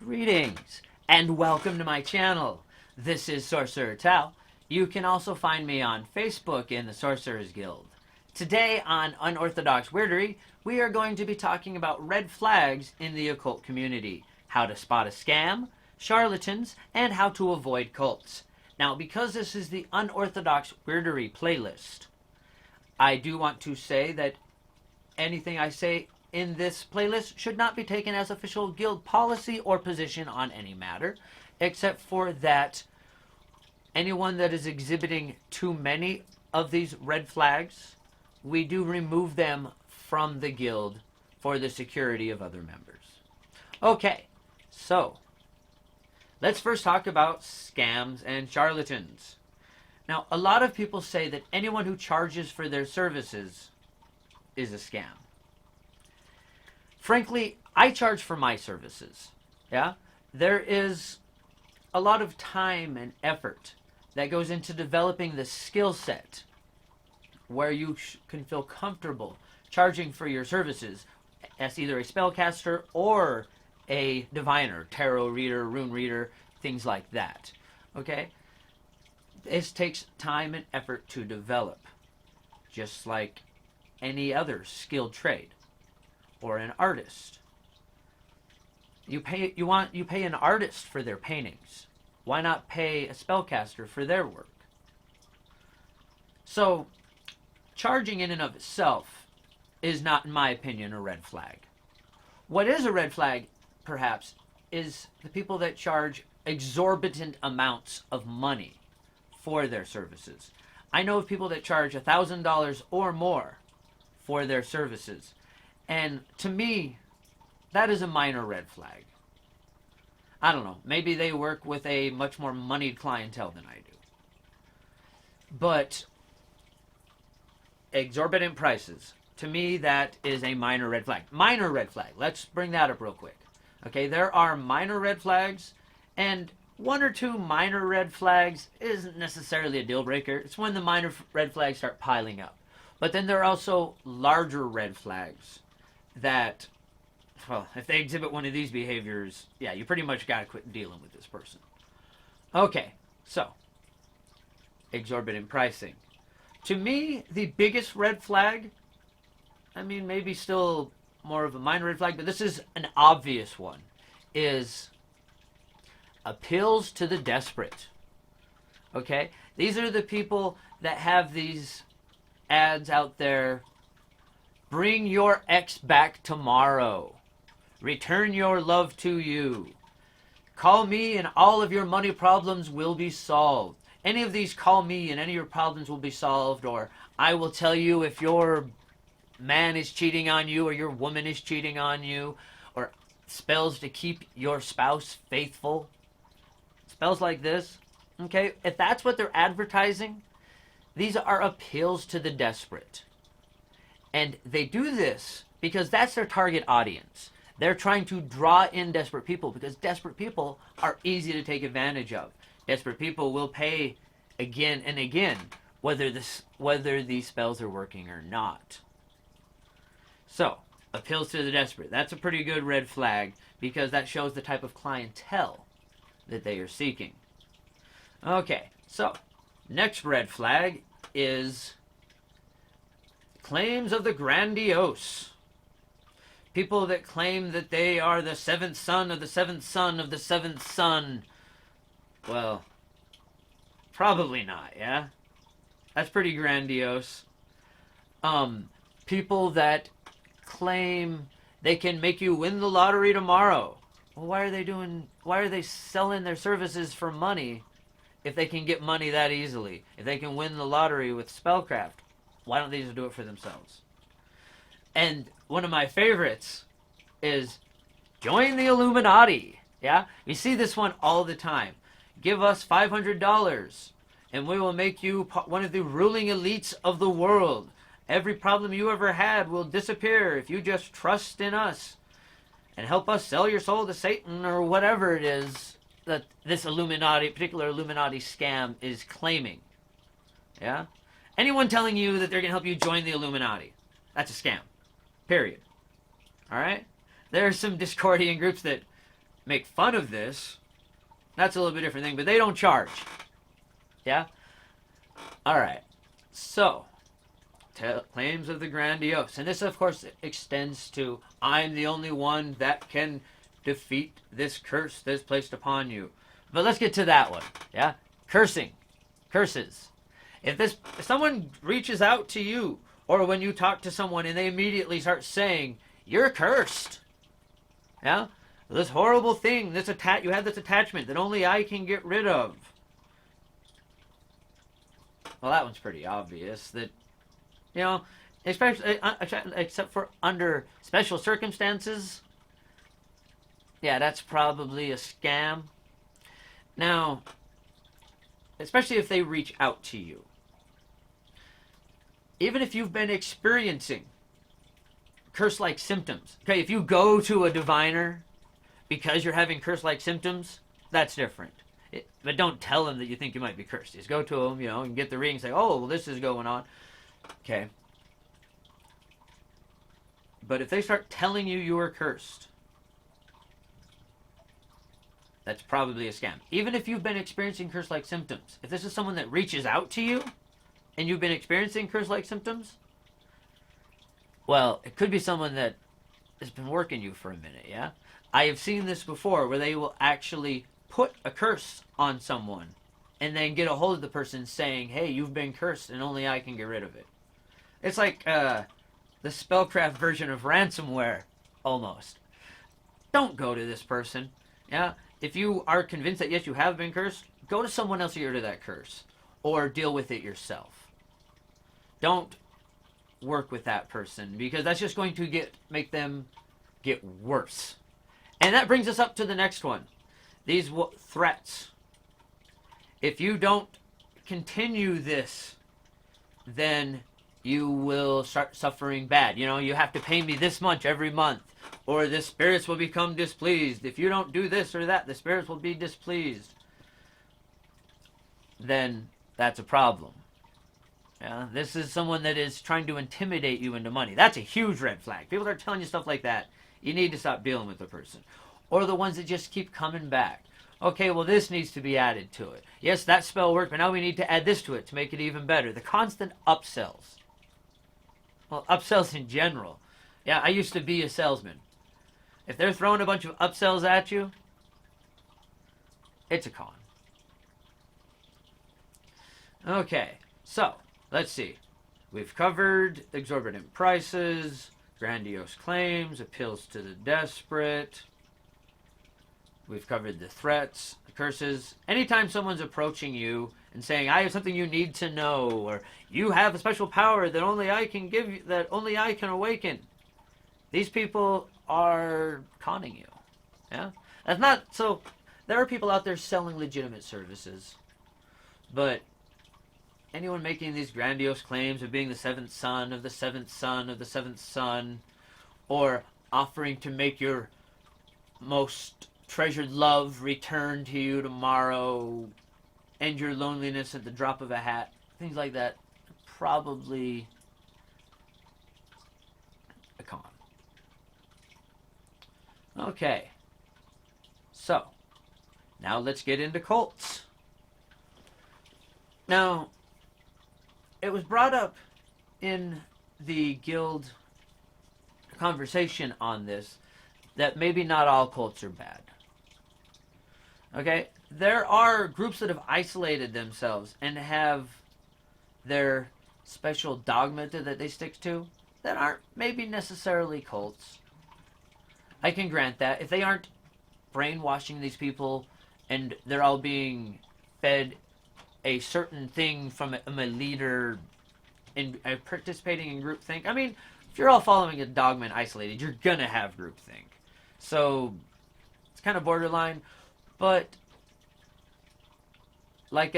Greetings and welcome to my channel. This is Sorcerer Tao. You can also find me on Facebook in the Sorcerers Guild. Today on Unorthodox Weirdery, we are going to be talking about red flags in the occult community, how to spot a scam, charlatans, and how to avoid cults. Now, because this is the Unorthodox Weirdery playlist, I do want to say that anything I say in this playlist should not be taken as official guild policy or position on any matter, except for that anyone that is exhibiting too many of these red flags, we do remove them from the guild for the security of other members. Okay, so let's first talk about scams and charlatans. Now, a lot of people say that anyone who charges for their services is a scam. Frankly, I charge for my services. Yeah? There is a lot of time and effort that goes into developing the skill set where you can feel comfortable charging for your services as either a spellcaster or a diviner, tarot reader, rune reader, things like that. Okay? This takes time and effort to develop, just like any other skilled trade or an artist. You pay an artist for their paintings. Why not pay a spellcaster for their work? So, charging in and of itself is not, in my opinion, a red flag. What is a red flag, perhaps, is the people that charge exorbitant amounts of money for their services. I know of people that charge $1,000 or more for their services. And to me, that is a minor red flag. I don't know. Maybe they work with a much more moneyed clientele than I do. But exorbitant prices, to me, that is a minor red flag. Minor red flag. Let's bring that up real quick. Okay, there are minor red flags, and one or two minor red flags isn't necessarily a deal breaker. It's when the minor red flags start piling up. But then there are also larger red flags that, well, if they exhibit one of these behaviors, yeah, you pretty much got to quit dealing with this person. Okay, so, exorbitant pricing. To me, the biggest red flag, I mean, maybe still more of a minor red flag, but this is an obvious one, is appeals to the desperate. Okay? These are the people that have these ads out there. Bring your ex back tomorrow. Return your love to you. Call me and all of your money problems will be solved. Any of these call me and any of your problems will be solved, or I will tell you if your man is cheating on you or your woman is cheating on you, or spells to keep your spouse faithful. Spells like this. Okay, if that's what they're advertising, these are appeals to the desperate. And they do this because that's their target audience. They're trying to draw in desperate people because desperate people are easy to take advantage of. Desperate people will pay again and again whether these spells are working or not. So, appeals to the desperate. That's a pretty good red flag because that shows the type of clientele that they are seeking. Okay, so next red flag is claims of the grandiose. People that claim that they are the seventh son of the seventh son of the seventh son. Well, probably not, yeah? That's pretty grandiose. People that claim they can make you win the lottery tomorrow. Well, why are they selling their services for money if they can get money that easily? If they can win the lottery with spellcraft, why don't they just do it for themselves? And one of my favorites is join the Illuminati. Yeah? We see this one all the time. Give us $500 and we will make you one of the ruling elites of the world. Every problem you ever had will disappear if you just trust in us and help us sell your soul to Satan, or whatever it is that this particular Illuminati scam is claiming. Yeah? Anyone telling you that they're going to help you join the Illuminati, that's a scam. Period. Alright? There are some Discordian groups that make fun of this, that's a little bit different thing, but they don't charge. Yeah? Alright. So, claims of the grandiose. And this, of course, extends to, I'm the only one that can defeat this curse that's placed upon you. But let's get to that one. Yeah? Cursing. Curses. If someone reaches out to you, or when you talk to someone and they immediately start saying, you're cursed. Yeah? This horrible thing, you have this attachment that only I can get rid of. Well, that one's pretty obvious. That, especially except for under special circumstances. Yeah, that's probably a scam. Now, especially if they reach out to you. Even if you've been experiencing curse-like symptoms. Okay, if you go to a diviner because you're having curse-like symptoms, that's different. But don't tell them that you think you might be cursed. Just go to them, and get the reading and say, oh, well, this is going on. Okay. But if they start telling you you are cursed, that's probably a scam. Even if you've been experiencing curse-like symptoms. If this is someone that reaches out to you and you've been experiencing curse-like symptoms, well, it could be someone that has been working you for a minute, yeah? I have seen this before where they will actually put a curse on someone and then get a hold of the person saying, hey, you've been cursed and only I can get rid of it. It's like the spellcraft version of ransomware, almost. Don't go to this person, yeah? If you are convinced that, yes, you have been cursed, go to someone else to get rid of that curse. Or deal with it yourself. Don't work with that person, because that's just going to make them get worse. And that brings us up to the next one. These threats. If you don't continue this, then you will start suffering bad. You have to pay me this much every month, or the spirits will become displeased. If you don't do this or that, the spirits will be displeased. Then that's a problem. Yeah, this is someone that is trying to intimidate you into money. That's a huge red flag. People are telling you stuff like that. You need to stop dealing with the person. Or the ones that just keep coming back. Okay, well, this needs to be added to it. Yes, that spell worked, but now we need to add this to it to make it even better. The constant upsells. Well, upsells in general. Yeah, I used to be a salesman. If they're throwing a bunch of upsells at you, it's a con. Okay, so, let's see. We've covered exorbitant prices, grandiose claims, appeals to the desperate. We've covered the threats, the curses. Anytime someone's approaching you and saying, I have something you need to know, or you have a special power that only I can give you, that only I can awaken, these people are conning you. Yeah? That's not, so, there are people out there selling legitimate services, but anyone making these grandiose claims of being the seventh son of the seventh son of the seventh son, or offering to make your most treasured love return to you tomorrow, end your loneliness at the drop of a hat, things like that, probably a con. Okay, so now let's get into cults. Now, it was brought up in the guild conversation on this that maybe not all cults are bad. Okay? There are groups that have isolated themselves and have their special dogmata that they stick to that aren't maybe necessarily cults. I can grant that. If they aren't brainwashing these people and they're all being fed a certain thing from a leader and participating in groupthink. I mean, if you're all following a dogma and isolated, you're gonna have groupthink. So it's kind of borderline, but like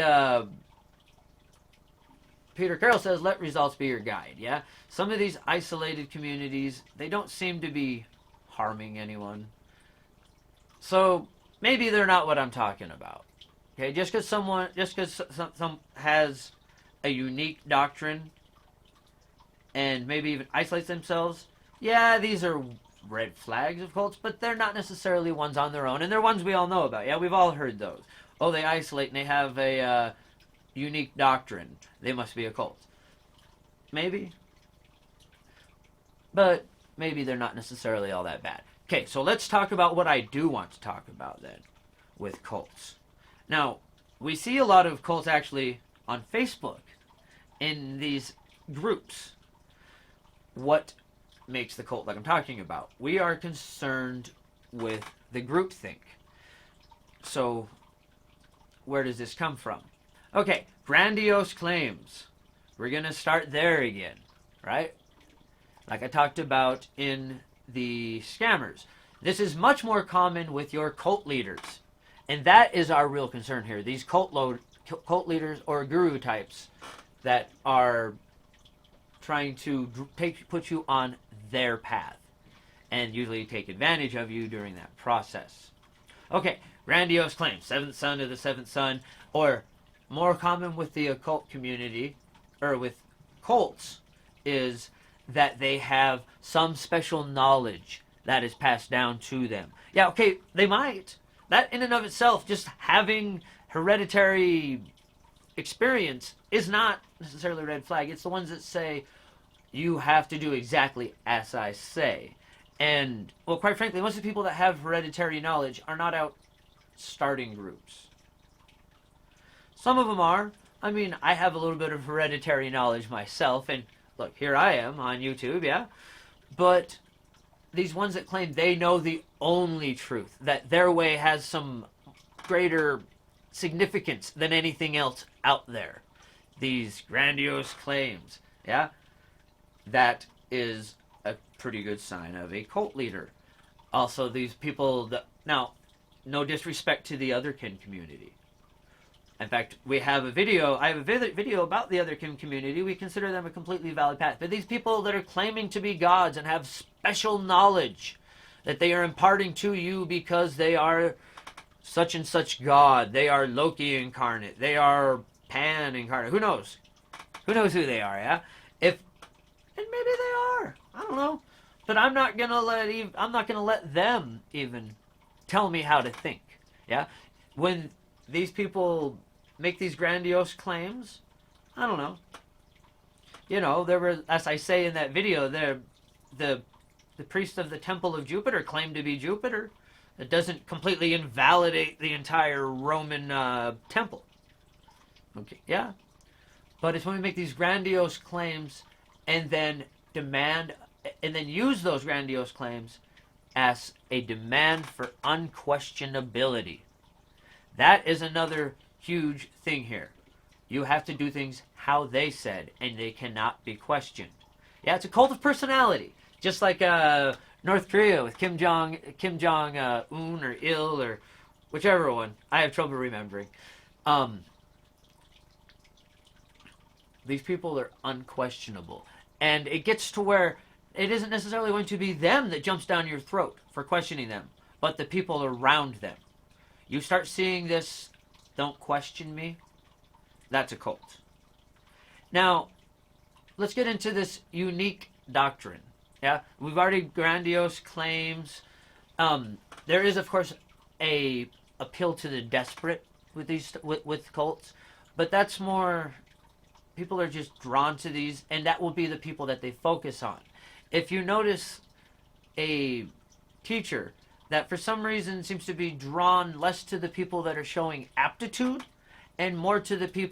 Peter Carroll says, let results be your guide. Yeah, some of these isolated communities, they don't seem to be harming anyone. So maybe they're not what I'm talking about. Okay, just because some has a unique doctrine and maybe even isolates themselves, yeah, these are red flags of cults, but they're not necessarily ones on their own, and they're ones we all know about. Yeah, we've all heard those. Oh, they isolate and they have a unique doctrine. They must be a cult. Maybe. But maybe they're not necessarily all that bad. Okay, so let's talk about what I do want to talk about then with cults. Now, we see a lot of cults actually on Facebook in these groups. What makes the cult like I'm talking about? We are concerned with the groupthink. So, where does this come from? Okay, grandiose claims. We're going to start there again, right? Like I talked about in the scammers. This is much more common with your cult leaders. And that is our real concern here. These cult leaders or guru types that are trying to put you on their path and usually take advantage of you during that process. Okay, grandiose claims. Seventh son of the seventh son, or more common with the occult community, or with cults, is that they have some special knowledge that is passed down to them. Yeah, okay, they might. That in and of itself, just having hereditary experience is not necessarily a red flag. It's the ones that say, you have to do exactly as I say. And, well, quite frankly, most of the people that have hereditary knowledge are not out starting groups. Some of them are. I mean, I have a little bit of hereditary knowledge myself, and look, here I am on YouTube, yeah? But these ones that claim they know the only truth, that their way has some greater significance than anything else out there. These grandiose claims, yeah? That is a pretty good sign of a cult leader. Also, these people that, now, no disrespect to the otherkin community. In fact, I have a video about the otherkin community. We consider them a completely valid path. But these people that are claiming to be gods and have special knowledge that they are imparting to you because they are such and such god. They are Loki incarnate. They are Pan incarnate. Who knows? Who knows who they are, yeah? And maybe they are. I don't know. But I'm not gonna let them even tell me how to think. Yeah? When these people make these grandiose claims, I don't know. You know, there were, as I say in that video, the priest of the Temple of Jupiter claimed to be Jupiter. It doesn't completely invalidate the entire Roman temple. Okay, yeah. But it's when we make these grandiose claims and then use those grandiose claims as a demand for unquestionability. That is another huge thing here. You have to do things how they said, and they cannot be questioned. Yeah, it's a cult of personality, just like North Korea with Kim Jong Un or Il or whichever one. I have trouble remembering. These people are unquestionable, and it gets to where it isn't necessarily going to be them that jumps down your throat for questioning them, but the people around them. You start seeing this, don't question me, that's a cult. Now, let's get into this unique doctrine. Yeah, we've already grandiose claims. There is, of course, a appeal to the desperate with these with cults, but that's more, people are just drawn to these, and that will be the people that they focus on. If you notice a teacher that for some reason seems to be drawn less to the people that are showing aptitude and more to the people